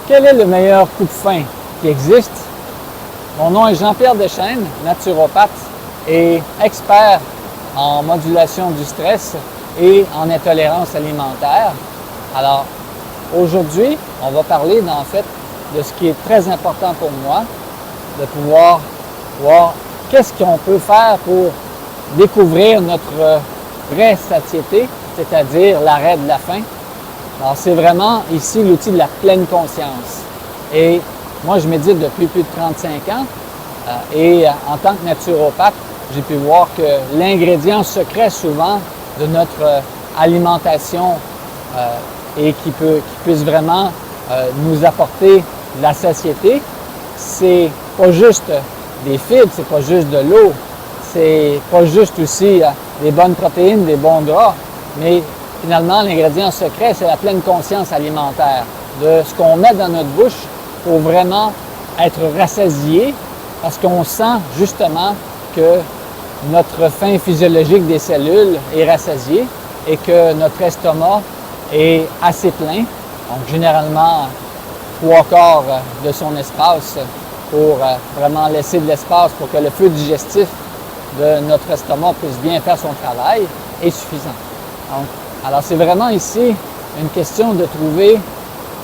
Quel est le meilleur coup de faim qui existe? Mon nom est Jean-Pierre Deschênes, naturopathe et expert en modulation du stress et en intolérance alimentaire. Alors, aujourd'hui, on va parler en fait de ce qui est très important pour moi, de pouvoir voir qu'est-ce qu'on peut faire pour découvrir notre vraie satiété, c'est-à-dire l'arrêt de la faim. Alors, c'est vraiment ici l'outil de la pleine conscience. Et moi, je médite depuis plus de 35 ans et en tant que naturopathe, j'ai pu voir que l'ingrédient secret souvent de notre alimentation et qui puisse vraiment nous apporter la satiété, c'est pas juste des fibres, c'est pas juste de l'eau, c'est pas juste aussi des bonnes protéines, des bons gras, mais finalement, l'ingrédient secret, c'est la pleine conscience alimentaire de ce qu'on met dans notre bouche pour vraiment être rassasié parce qu'on sent justement que notre faim physiologique des cellules est rassasiée et que notre estomac est assez plein. Donc, généralement, 3/4 de son espace pour vraiment laisser de l'espace pour que le feu digestif de notre estomac puisse bien faire son travail est suffisant. Donc, alors, c'est vraiment ici une question de trouver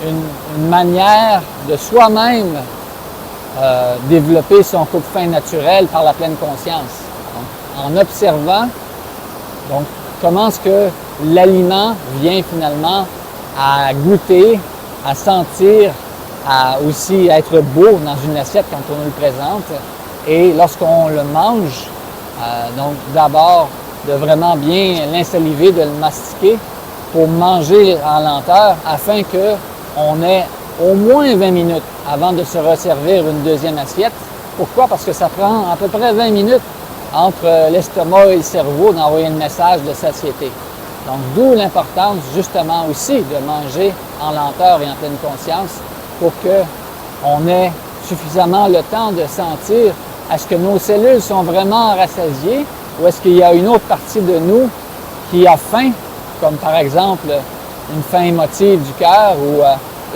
une manière de soi-même développer son coup de faim naturel par la pleine conscience. Donc, en observant comment est-ce que l'aliment vient finalement à goûter, à sentir, à aussi être beau dans une assiette quand on nous le présente. Et lorsqu'on le mange, donc d'abord de vraiment bien l'insaliver, de le mastiquer pour manger en lenteur afin qu'on ait au moins 20 minutes avant de se resservir une deuxième assiette. Pourquoi? Parce que ça prend à peu près 20 minutes entre l'estomac et le cerveau d'envoyer le message de satiété. Donc, d'où l'importance justement aussi de manger en lenteur et en pleine conscience pour qu'on ait suffisamment le temps de sentir est-ce que nos cellules sont vraiment rassasiées ou est-ce qu'il y a une autre partie de nous qui a faim, comme par exemple une faim émotive du cœur ou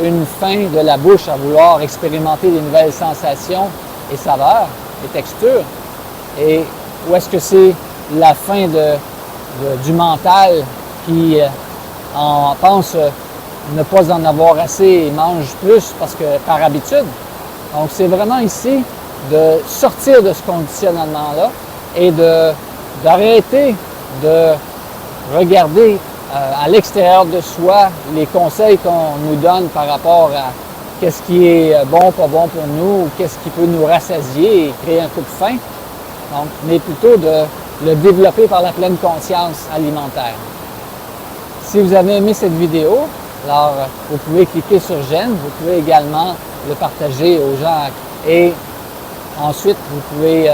une faim de la bouche à vouloir expérimenter des nouvelles sensations et saveurs et textures. Et ou est-ce que c'est la faim du mental qui pense ne pas en avoir assez et mange plus parce que par habitude. Donc, c'est vraiment ici de sortir de ce conditionnement-là et d'arrêter de regarder à l'extérieur de soi les conseils qu'on nous donne par rapport à qu'est-ce qui est bon, pas bon pour nous, ou qu'est-ce qui peut nous rassasier et créer un coup de faim. Donc, mais plutôt de le développer par la pleine conscience alimentaire. Si vous avez aimé cette vidéo, alors vous pouvez cliquer sur j'aime, vous pouvez également le partager aux gens et ensuite vous pouvez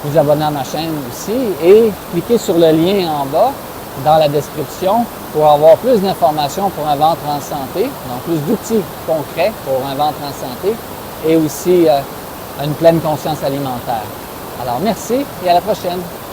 vous abonner à ma chaîne aussi et cliquer sur le lien en bas dans la description pour avoir plus d'informations pour un ventre en santé, donc plus d'outils concrets pour un ventre en santé et aussi une pleine conscience alimentaire. Alors merci et à la prochaine.